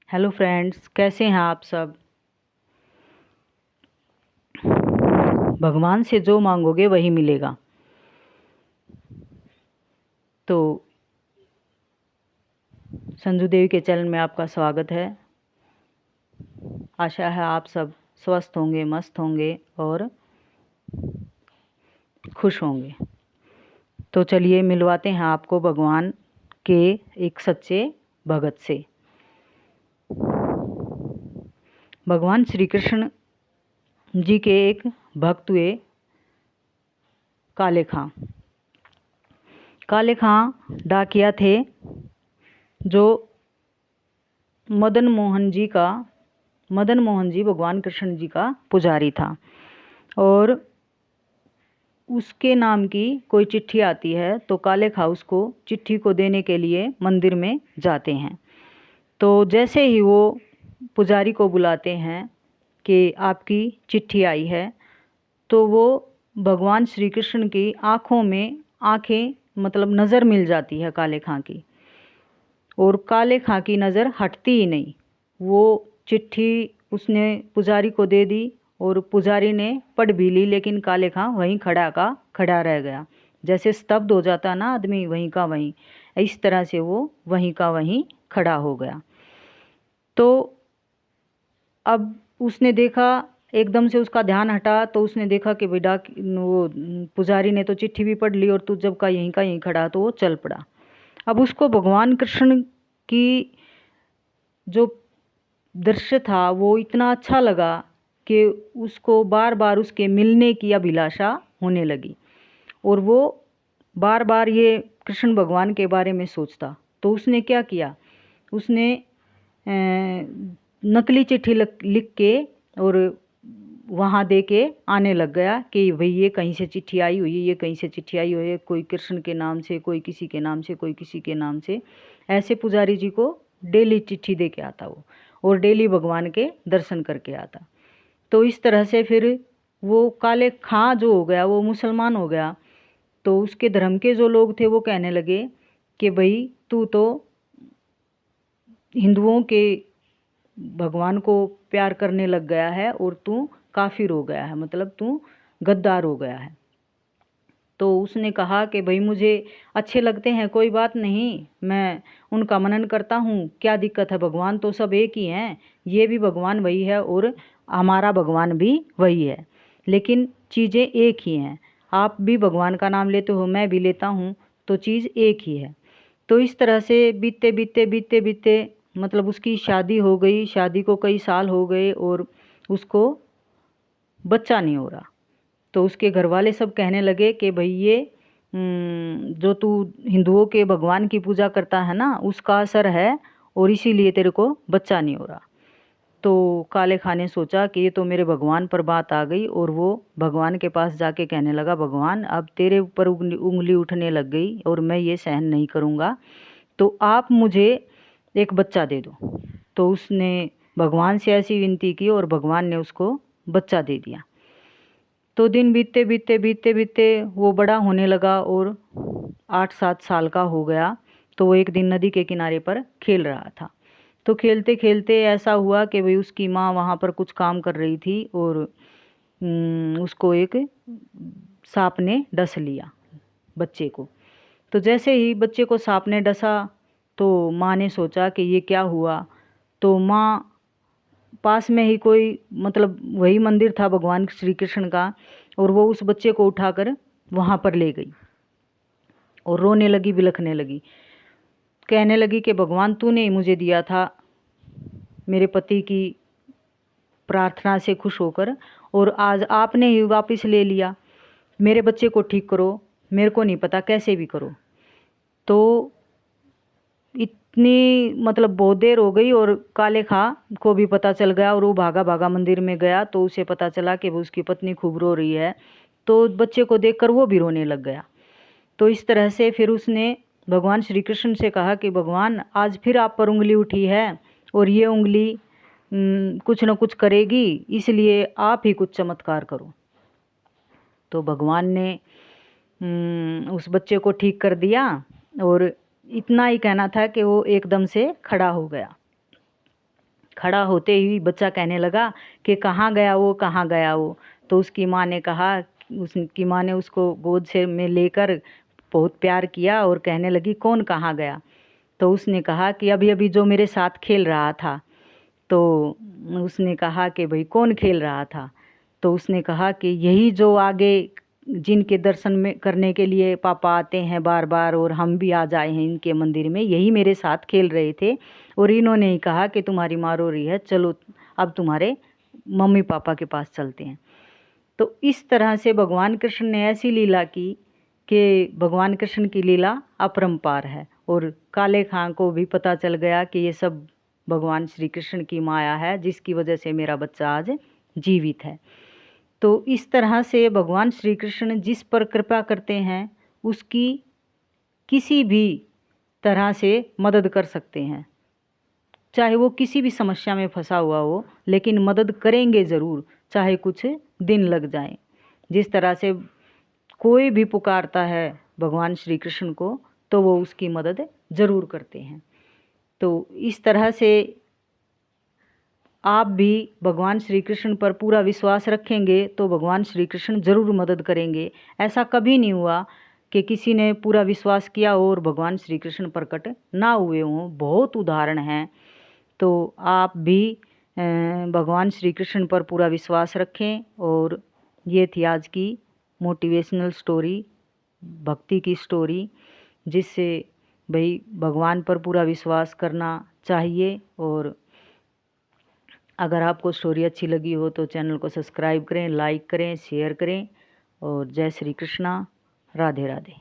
Hello friends, कैसे हैं आप सब। भगवान से जो मांगोगे वही मिलेगा। तो संजू देवी के चैनल में आपका स्वागत है। आशा है आप सब स्वस्थ होंगे, मस्त होंगे और खुश होंगे। तो चलिए मिलवाते हैं आपको भगवान के एक सच्चे भगत से। भगवान श्री कृष्ण जी के एक भक्त हुए काले खां। काले खां डाकिया थे जो मदन मोहन जी भगवान कृष्ण जी का पुजारी था। और उसके नाम की कोई चिट्ठी आती है तो काले खां उसको चिट्ठी को देने के लिए मंदिर में जाते हैं। तो जैसे ही वो पुजारी को बुलाते हैं कि आपकी चिट्ठी आई है, तो वो भगवान श्री कृष्ण की आँखों में आँखें मतलब नज़र मिल जाती है काले खां की। और काले खां की नज़र हटती ही नहीं। वो चिट्ठी उसने पुजारी को दे दी और पुजारी ने पढ़ भी ली, लेकिन काले खां वहीं खड़ा का खड़ा रह गया। जैसे स्तब्ध हो जाता ना आदमी, वहीं का वहीं, इस तरह से वो वहीं का वहीं खड़ा हो गया। तो अब उसने देखा, एकदम से उसका ध्यान हटा तो उसने देखा कि बेटा वो पुजारी ने तो चिट्ठी भी पढ़ ली और तू जब का यहीं खड़ा, तो वो चल पड़ा। अब उसको भगवान कृष्ण की जो दृश्य था वो इतना अच्छा लगा कि उसको बार बार उसके मिलने की अभिलाषा होने लगी। और वो बार बार ये कृष्ण भगवान के बारे में सोचता। तो उसने क्या किया, उसने नकली चिट्ठी लिख के और वहाँ दे के आने लग गया कि भाई ये कहीं से चिट्ठी आई हुई है, ये कहीं से चिट्ठी आई हुई है, कोई कृष्ण के नाम से, कोई किसी के नाम से, कोई किसी के नाम से। ऐसे पुजारी जी को डेली चिट्ठी दे के आता वो, और डेली भगवान के दर्शन करके आता। तो इस तरह से फिर वो काले खां जो हो गया वो मुसलमान हो गया। तो उसके धर्म के जो लोग थे वो कहने लगे कि भाई तू तो हिंदुओं के भगवान को प्यार करने लग गया है और तू काफिर हो गया है, मतलब तू गद्दार हो गया है। तो उसने कहा कि भाई मुझे अच्छे लगते हैं, कोई बात नहीं, मैं उनका मनन करता हूँ, क्या दिक्कत है, भगवान तो सब एक ही हैं, ये भी भगवान वही है और हमारा भगवान भी वही है, लेकिन चीज़ें एक ही हैं। आप भी भगवान का नाम लेते हो, मैं भी लेता हूँ, तो चीज़ एक ही है। तो इस तरह से बीतते बीतते बीतते बीतते मतलब उसकी शादी हो गई। शादी को कई साल हो गए और उसको बच्चा नहीं हो रहा। तो उसके घर वाले सब कहने लगे कि भाई ये जो तू हिंदुओं के भगवान की पूजा करता है ना, उसका असर है और इसीलिए तेरे को बच्चा नहीं हो रहा। तो काले खां ने सोचा कि ये तो मेरे भगवान पर बात आ गई, और वो भगवान के पास जाके कहने लगा, भगवान अब तेरे ऊपर उंगली उठने लग गई और मैं ये सहन नहीं करूँगा, तो आप मुझे एक बच्चा दे दो। तो उसने भगवान से ऐसी विनती की और भगवान ने उसको बच्चा दे दिया। तो दिन बीतते बीतते बीतते बीतते वो बड़ा होने लगा और 8-7 साल का हो गया। तो वो एक दिन नदी के किनारे पर खेल रहा था। तो खेलते खेलते ऐसा हुआ कि भाई उसकी माँ वहाँ पर कुछ काम कर रही थी और उसको एक सांप ने डस लिया बच्चे को। तो जैसे ही बच्चे को सांप ने डसा तो माँ ने सोचा कि ये क्या हुआ। तो माँ पास में ही कोई मतलब वही मंदिर था भगवान श्री कृष्ण का, और वो उस बच्चे को उठाकर वहाँ पर ले गई और रोने लगी, बिलखने लगी, कहने लगी कि भगवान तूने ही मुझे दिया था मेरे पति की प्रार्थना से खुश होकर, और आज आपने ही वापस ले लिया। मेरे बच्चे को ठीक करो, मेरे को नहीं पता कैसे भी करो। तो इतनी मतलब बहुत देर हो गई और काले खां को भी पता चल गया और वो भागा भागा मंदिर में गया। तो उसे पता चला कि वो उसकी पत्नी खूब रो रही है। तो बच्चे को देखकर वो भी रोने लग गया। तो इस तरह से फिर उसने भगवान श्री कृष्ण से कहा कि भगवान आज फिर आप पर उंगली उठी है और ये उंगली कुछ न कुछ करेगी, इसलिए आप ही कुछ चमत्कार करो। तो भगवान ने उस बच्चे को ठीक कर दिया और इतना ही कहना था कि वो एकदम से खड़ा हो गया। खड़ा होते ही बच्चा कहने लगा कि कहाँ गया वो, कहाँ गया वो। तो उसकी माँ ने कहा, उसकी माँ ने उसको गोद से में लेकर बहुत प्यार किया और कहने लगी कौन कहाँ गया। तो उसने कहा कि अभी अभी जो मेरे साथ खेल रहा था। तो उसने कहा कि भाई कौन खेल रहा था। तो उसने कहा कि यही जो आगे जिनके दर्शन में करने के लिए पापा आते हैं बार बार और हम भी आ जाए हैं इनके मंदिर में, यही मेरे साथ खेल रहे थे और इन्होंने ही कहा कि तुम्हारी माँ रो रही है, चलो अब तुम्हारे मम्मी पापा के पास चलते हैं। तो इस तरह से भगवान कृष्ण ने ऐसी लीला की कि भगवान कृष्ण की लीला अपरंपार है और काले खां को भी पता चल गया कि ये सब भगवान श्री कृष्ण की माया है जिसकी वजह से मेरा बच्चा आज जीवित है। तो इस तरह से भगवान श्री कृष्ण जिस पर कृपा करते हैं उसकी किसी भी तरह से मदद कर सकते हैं, चाहे वो किसी भी समस्या में फंसा हुआ हो, लेकिन मदद करेंगे ज़रूर, चाहे कुछ दिन लग जाए। जिस तरह से कोई भी पुकारता है भगवान श्री कृष्ण को तो वो उसकी मदद ज़रूर करते हैं। तो इस तरह से आप भी भगवान श्री कृष्ण पर पूरा विश्वास रखेंगे तो भगवान श्री कृष्ण ज़रूर मदद करेंगे। ऐसा कभी नहीं हुआ कि किसी ने पूरा विश्वास किया और भगवान श्री कृष्ण प्रकट ना हुए हों, बहुत उदाहरण हैं। तो आप भी भगवान श्री कृष्ण पर पूरा विश्वास रखें। और ये थी आज की मोटिवेशनल स्टोरी, भक्ति की स्टोरी, जिससे भाई भगवान पर पूरा विश्वास करना चाहिए। और अगर आपको स्टोरी अच्छी लगी हो तो चैनल को सब्सक्राइब करें, लाइक करें, शेयर करें। और जय श्री कृष्णा, राधे राधे।